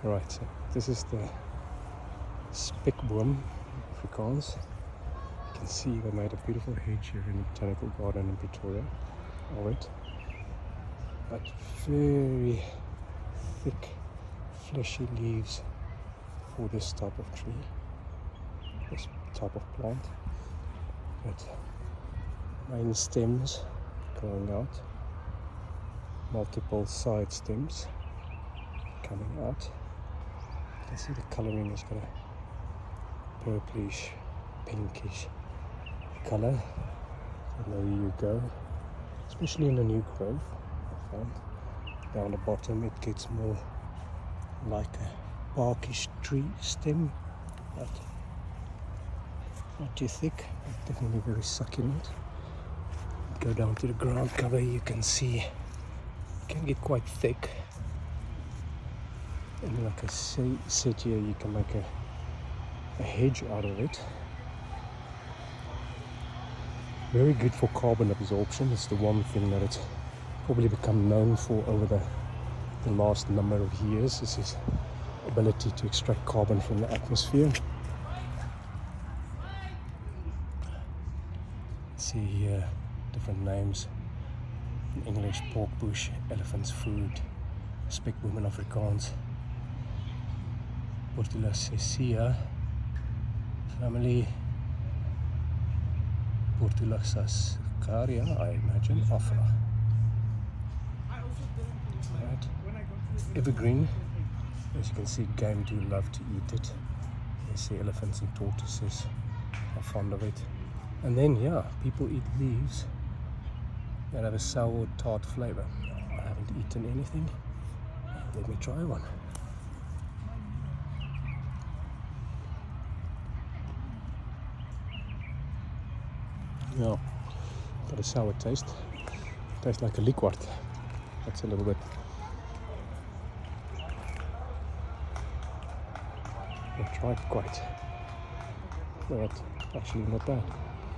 Right, so this is the Spekboom, Afrikaans. You can see they made a beautiful hedge here in the botanical garden in Pretoria of it. But very thick, fleshy leaves for this type of tree, this type of plant. But main stems growing out, multiple side stems coming out. You can see the colouring has got a purplish, pinkish colour. And there you go, especially in the new growth. I found down the bottom it gets more like a barkish tree stem, but not too thick, but definitely very succulent. Go down to the ground cover, you can see it can get quite thick. And like I said here, you can make a hedge out of it. Very good for carbon absorption. It's the one thing that it's probably become known for over the last number of years, is its ability to extract carbon from the atmosphere. See here different names in English: pork bush, elephant's food, Spekboom in Afrikaans, Portulacaria family, Portulacaria, I imagine, afra. Right. Evergreen, as you can see, game do love to eat it. You see elephants and tortoises are fond of it. And then, yeah, people eat leaves that have a sour, tart flavor. I haven't eaten anything. Let me try one. Yeah, got a sour taste. Tastes like a liqueur. That's a little bit. I tried quite. But actually not bad.